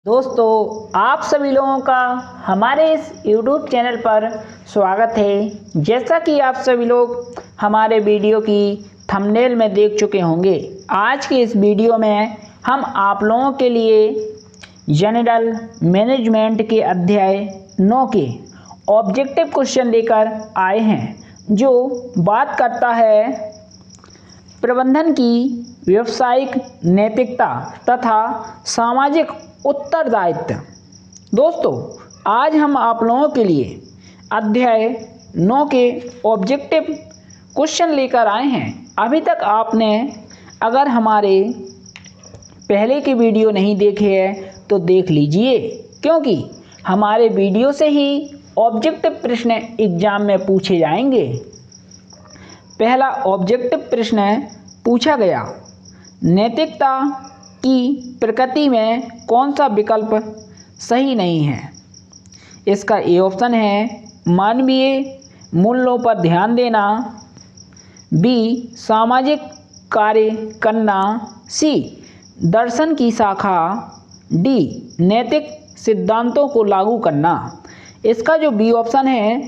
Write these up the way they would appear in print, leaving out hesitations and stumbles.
दोस्तों, आप सभी लोगों का हमारे इस YouTube चैनल पर स्वागत है। जैसा कि आप सभी लोग हमारे वीडियो की थंबनेल में देख चुके होंगे, आज की इस वीडियो में हम आप लोगों के लिए जनरल मैनेजमेंट के अध्याय 9 के ऑब्जेक्टिव क्वेश्चन लेकर आए हैं, जो बात करता है प्रबंधन की व्यावसायिक नैतिकता तथा सामाजिक उत्तरदायित्व। दोस्तों, आज हम आप लोगों के लिए अध्याय 9 के ऑब्जेक्टिव क्वेश्चन लेकर आए हैं। अभी तक आपने अगर हमारे पहले के वीडियो नहीं देखे हैं तो देख लीजिए, क्योंकि हमारे वीडियो से ही ऑब्जेक्टिव प्रश्न एग्जाम में पूछे जाएंगे। पहला ऑब्जेक्टिव प्रश्न पूछा गया, नैतिकता की प्रकृति में कौन सा विकल्प सही नहीं है। इसका ए ऑप्शन है मानवीय मूल्यों पर ध्यान देना, बी सामाजिक कार्य करना, सी दर्शन की शाखा, डी नैतिक सिद्धांतों को लागू करना। इसका जो बी ऑप्शन है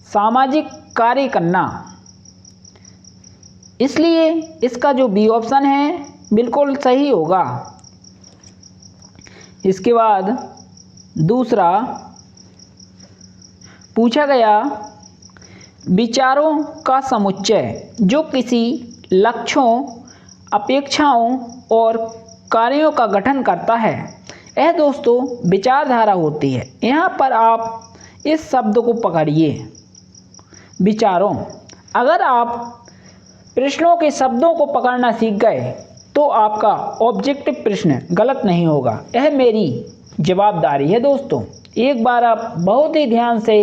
सामाजिक कार्य करना, इसलिए इसका जो बी ऑप्शन है बिल्कुल सही होगा। इसके बाद दूसरा पूछा गया, विचारों का समुच्चय जो किसी लक्ष्यों, अपेक्षाओं और कार्यों का गठन करता है, यह दोस्तों विचारधारा होती है। यहाँ पर आप इस शब्द को पकड़िए, विचारों। अगर आप प्रश्नों के शब्दों को पकड़ना सीख गए तो आपका ऑब्जेक्टिव प्रश्न गलत नहीं होगा। यह मेरी जवाबदारी है। दोस्तों, एक बार आप बहुत ही ध्यान से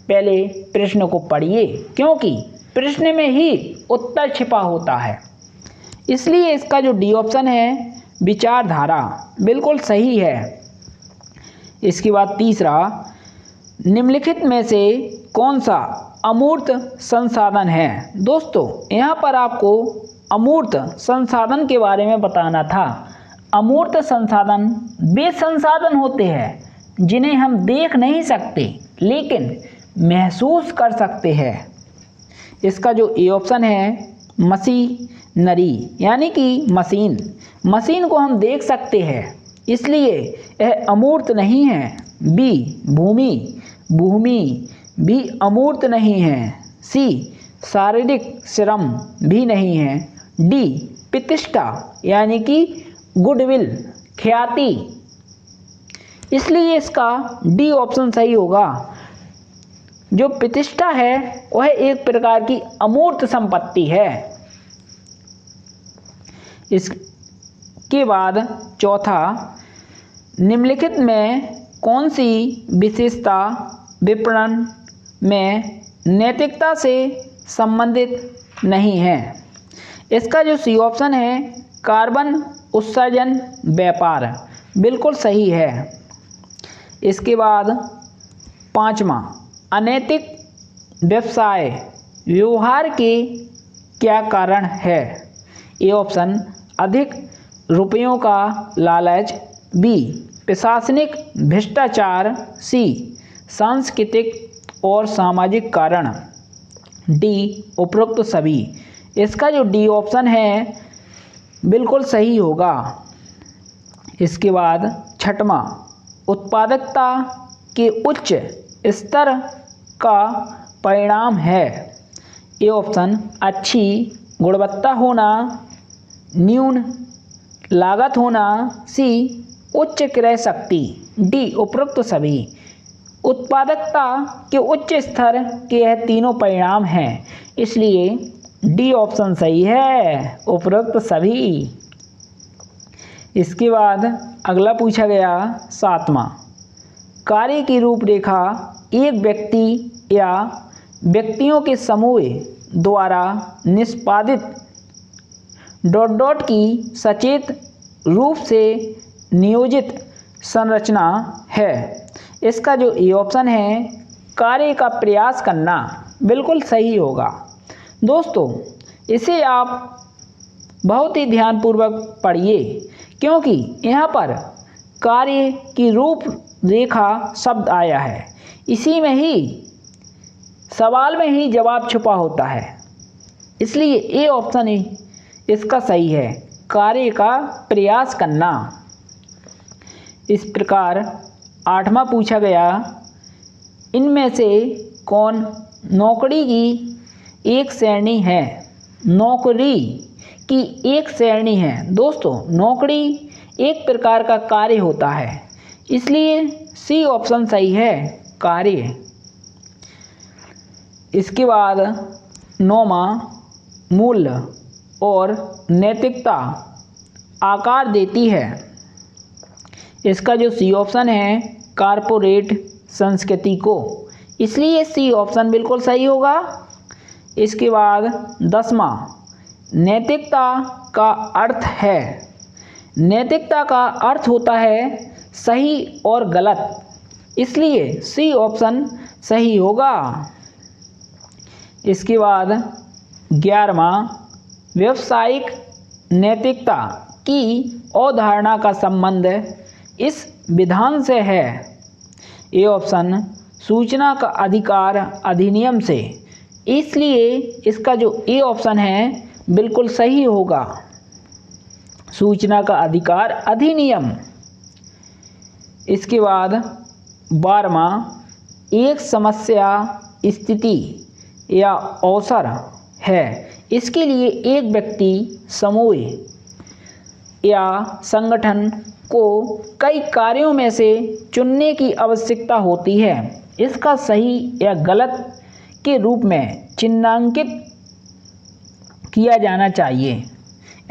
पहले प्रश्न को पढ़िए, क्योंकि प्रश्न में ही उत्तर छिपा होता है। इसलिए इसका जो डी ऑप्शन है विचारधारा बिल्कुल सही है। इसके बाद तीसरा, निम्नलिखित में से कौन सा अमूर्त संसाधन है। दोस्तों, यहाँ पर आपको अमूर्त संसाधन के बारे में बताना था। अमूर्त संसाधन वे संसाधन होते हैं जिन्हें हम देख नहीं सकते लेकिन महसूस कर सकते हैं। इसका जो ए ऑप्शन है मशीनरी, यानी कि मशीन। मशीन को हम देख सकते हैं, इसलिए यह अमूर्त नहीं है। बी भूमि, भूमि भी अमूर्त नहीं है। सी शारीरिक श्रम भी नहीं है। डी प्रतिष्ठा, यानी कि गुडविल, ख्याति, इसलिए इसका डी ऑप्शन सही होगा। जो प्रतिष्ठा है वह एक प्रकार की अमूर्त संपत्ति है। इसके बाद चौथा, निम्नलिखित में कौन सी विशेषता विपणन में नैतिकता से संबंधित नहीं है। इसका जो सी ऑप्शन है कार्बन उत्सर्जन व्यापार, बिल्कुल सही है। इसके बाद पांचवा, अनैतिक व्यवसाय व्यवहार के क्या कारण है। ए ऑप्शन अधिक रुपयों का लालच, बी प्रशासनिक भ्रष्टाचार, सी सांस्कृतिक और सामाजिक कारण, डी उपरोक्त सभी। इसका जो डी ऑप्शन है बिल्कुल सही होगा। इसके बाद छठवां, उत्पादकता के उच्च स्तर का परिणाम है। ए ऑप्शन अच्छी गुणवत्ता होना, न्यून लागत होना, सी उच्च क्रय शक्ति, डी उपरोक्त सभी। उत्पादकता के उच्च स्तर के यह तीनों परिणाम हैं, इसलिए डी ऑप्शन सही है, उपरोक्त सभी। इसके बाद अगला पूछा गया सातवां, कार्य की रूपरेखा एक व्यक्ति या व्यक्तियों के समूह द्वारा निष्पादित की सचेत रूप से नियोजित संरचना है। इसका जो ए ऑप्शन है कार्य का प्रयास करना, बिल्कुल सही होगा। दोस्तों, इसे आप बहुत ही ध्यानपूर्वक पढ़िए, क्योंकि यहाँ पर कार्य की रूपरेखा शब्द आया है। इसी में ही सवाल में ही जवाब छुपा होता है, इसलिए ए ऑप्शन ही इसका सही है, कार्य का प्रयास करना। इस प्रकार 8वां पूछा गया, इनमें से कौन नौकरी की एक श्रेणी है? नौकरी की एक श्रेणी है। दोस्तों, नौकरी एक प्रकार का कार्य होता है, इसलिए सी ऑप्शन सही है, कार्य। इसके बाद 9वां, मूल्य और नैतिकता आकार देती है। इसका जो सी ऑप्शन है, कॉरपोरेट संस्कृति को, इसलिए सी ऑप्शन बिल्कुल सही होगा। इसके बाद 10वां, नैतिकता का अर्थ है। नैतिकता का अर्थ होता है सही और गलत, इसलिए सी ऑप्शन सही होगा। इसके बाद 11वां, व्यावसायिक नैतिकता की अवधारणा का संबंध इस विधान से है। ए ऑप्शन, सूचना का अधिकार अधिनियम से, इसलिए इसका जो ए ऑप्शन है बिल्कुल सही होगा, सूचना का अधिकार अधिनियम। इसके बाद 12वां, एक समस्या, स्थिति या अवसर है। इसके लिए एक व्यक्ति, समूह या संगठन को कई कार्यों में से चुनने की आवश्यकता होती है। इसका सही या गलत के रूप में चिन्हांकित किया जाना चाहिए।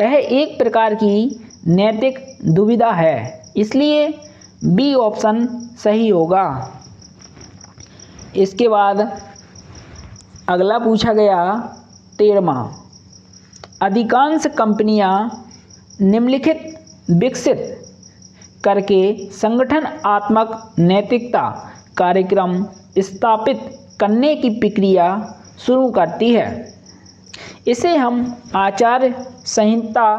यह एक प्रकार की नैतिक दुविधा है, इसलिए बी ऑप्शन सही होगा। इसके बाद अगला पूछा गया 13वां, अधिकांश कंपनियां निम्नलिखित विकसित करके संगठनात्मक नैतिकता कार्यक्रम स्थापित करने की प्रक्रिया शुरू करती है। इसे हम आचार संहिता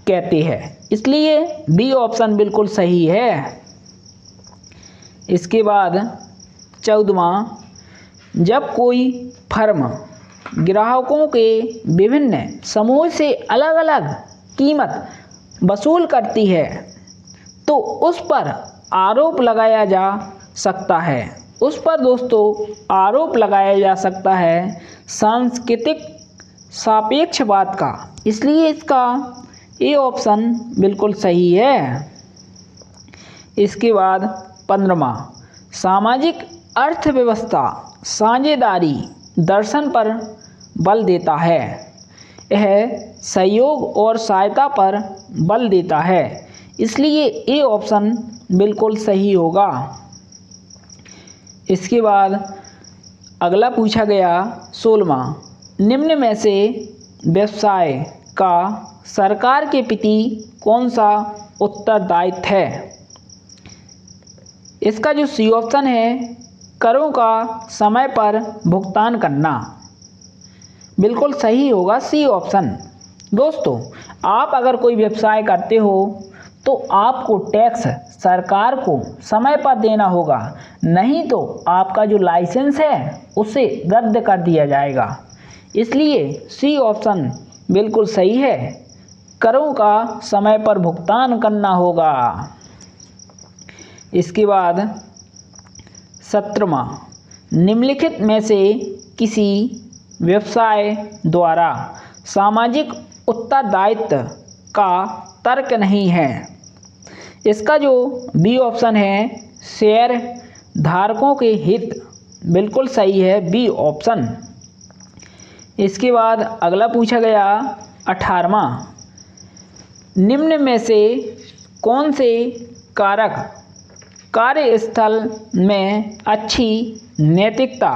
कहते हैं, इसलिए बी ऑप्शन बिल्कुल सही है। इसके बाद 14वां, जब कोई फर्म ग्राहकों के विभिन्न समूह से अलग अलग कीमत वसूल करती है तो उस पर आरोप लगाया जा सकता है। उस पर दोस्तों आरोप लगाया जा सकता है सांस्कृतिक सापेक्षवाद का, इसलिए इसका ए ऑप्शन बिल्कुल सही है। इसके बाद 15वां, सामाजिक अर्थव्यवस्था साझेदारी दर्शन पर बल देता है। यह सहयोग और सहायता पर बल देता है, इसलिए ए ऑप्शन बिल्कुल सही होगा। इसके बाद अगला पूछा गया 16वां, निम्न में से व्यवसाय का सरकार के प्रति कौन सा उत्तरदायित्व है? इसका जो सी ऑप्शन है, करों का समय पर भुगतान करना, बिल्कुल सही होगा सी ऑप्शन। दोस्तों, आप अगर कोई व्यवसाय करते हो तो आपको टैक्स सरकार को समय पर देना होगा, नहीं तो आपका जो लाइसेंस है उसे रद्द कर दिया जाएगा, इसलिए सी ऑप्शन बिल्कुल सही है, करों का समय पर भुगतान करना होगा। इसके बाद 17वां, निम्नलिखित में से किसी व्यवसाय द्वारा सामाजिक उत्तरदायित्व का तर्क नहीं है। इसका जो बी ऑप्शन है, शेयर धारकों के हित, बिल्कुल सही है बी ऑप्शन। इसके बाद अगला पूछा गया 18वां, निम्न में से कौन से कारक कार्यस्थल में अच्छी नैतिकता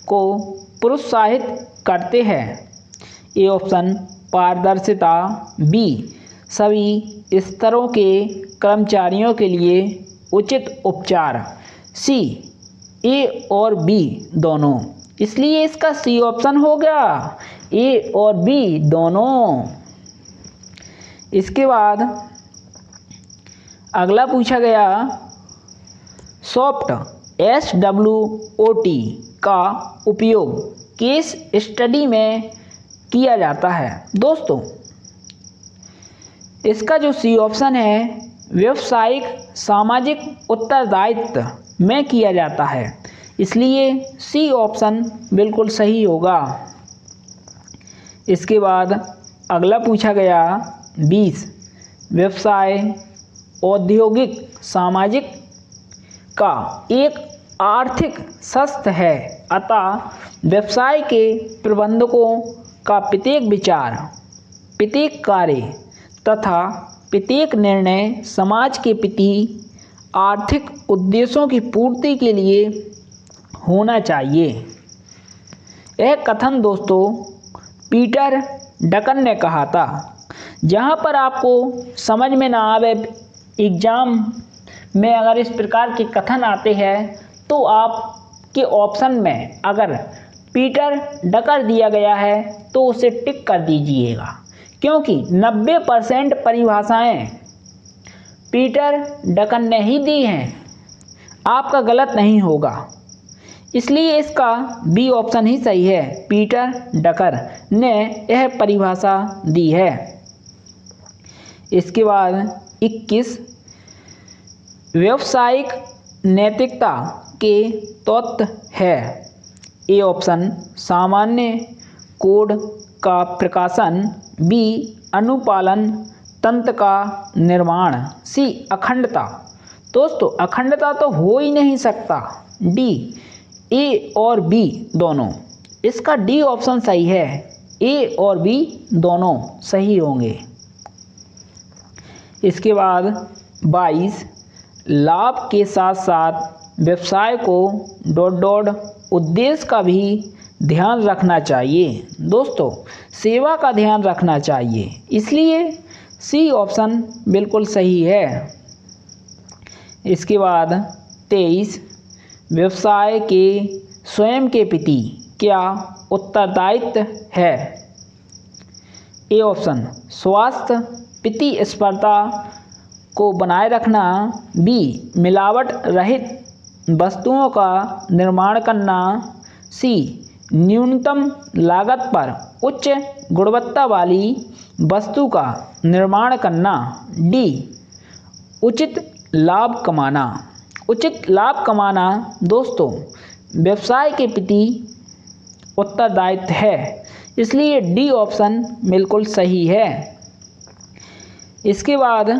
को प्रोत्साहित करते हैं? ए ऑप्शन, पारदर्शिता, बी, सभी स्तरों के कर्मचारियों के लिए उचित उपचार, सी, ए और बी दोनों, इसलिए इसका सी ऑप्शन हो गया, ए और बी दोनों। इसके बाद अगला पूछा गया सॉफ्ट SWOT का उपयोग केस स्टडी में किया जाता है। दोस्तों इसका जो सी ऑप्शन है व्यावसायिक सामाजिक उत्तरदायित्व में किया जाता है, इसलिए सी ऑप्शन बिल्कुल सही होगा। इसके बाद अगला पूछा गया 20 व्यवसाय औद्योगिक सामाजिक का एक आर्थिक शस्त्र है, अतः व्यवसाय के प्रबंधकों का प्रत्येक विचार, प्रत्येक कार्य तथा प्रत्येक निर्णय समाज के प्रति आर्थिक उद्देश्यों की पूर्ति के लिए होना चाहिए। यह कथन दोस्तों पीटर डकन ने कहा था। जहाँ पर आपको समझ में ना आवे एग्ज़ाम में अगर इस प्रकार के कथन आते हैं तो आपके ऑप्शन में अगर पीटर डकर दिया गया है तो उसे टिक कर दीजिएगा, क्योंकि 90% परिभाषाएं पीटर डकन ने ही दी हैं, आपका गलत नहीं होगा। इसलिए इसका बी ऑप्शन ही सही है, पीटर डकर ने यह परिभाषा दी है। इसके बाद 21 व्यावसायिक नैतिकता के तत्व है। ए ऑप्शन सामान्य कोड का प्रकाशन, बी अनुपालन तंत्र का निर्माण, सी अखंडता। दोस्तों अखंडता तो हो ही नहीं सकता, डी ए और बी दोनों। इसका डी ऑप्शन सही है, ए और बी दोनों सही होंगे। इसके बाद 22 लाभ के साथ साथ व्यवसाय को ... उद्देश्य का भी ध्यान रखना चाहिए। दोस्तों सेवा का ध्यान रखना चाहिए, इसलिए सी ऑप्शन बिल्कुल सही है। इसके बाद 23 व्यवसाय के स्वयं के प्रति क्या उत्तरदायित्व है। ए ऑप्शन स्वास्थ्य प्रतिस्पर्धा को बनाए रखना, बी मिलावट रहित वस्तुओं का निर्माण करना, सी न्यूनतम लागत पर उच्च गुणवत्ता वाली वस्तु का निर्माण करना, डी उचित लाभ कमाना। उचित लाभ कमाना दोस्तों व्यवसाय के प्रति उत्तरदायित्व है, इसलिए डी ऑप्शन बिल्कुल सही है। इसके बाद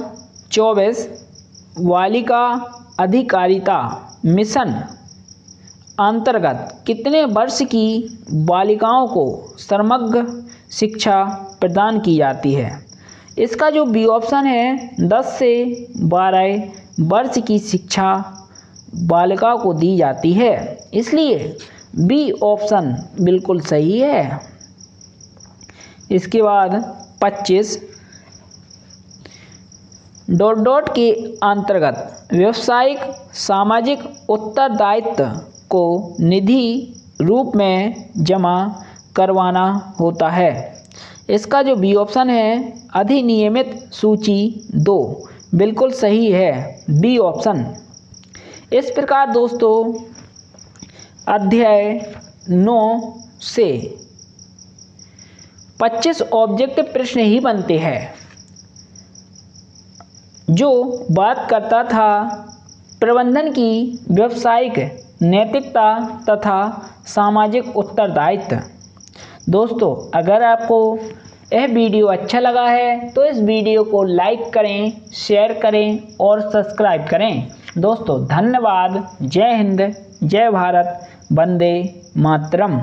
24 बालिका अधिकारिता मिशन अंतर्गत कितने वर्ष की बालिकाओं को समग्र शिक्षा प्रदान की जाती है। इसका जो बी ऑप्शन है 10 से 12 वर्ष की शिक्षा बालिकाओं को दी जाती है, इसलिए बी ऑप्शन बिल्कुल सही है। इसके बाद 25 ... के अंतर्गत व्यावसायिक सामाजिक उत्तरदायित्व को निधि रूप में जमा करवाना होता है। इसका जो बी ऑप्शन है अधिनियमित सूची 2 बिल्कुल सही है, बी ऑप्शन। इस प्रकार दोस्तों अध्याय 9 से 25 ऑब्जेक्टिव प्रश्न ही बनते हैं जो बात करता था प्रबंधन की व्यावसायिक नैतिकता तथा सामाजिक उत्तरदायित्व। दोस्तों अगर आपको यह वीडियो अच्छा लगा है तो इस वीडियो को लाइक करें, शेयर करें और सब्सक्राइब करें। दोस्तों धन्यवाद। जय हिंद, जय भारत, वंदे मातरम।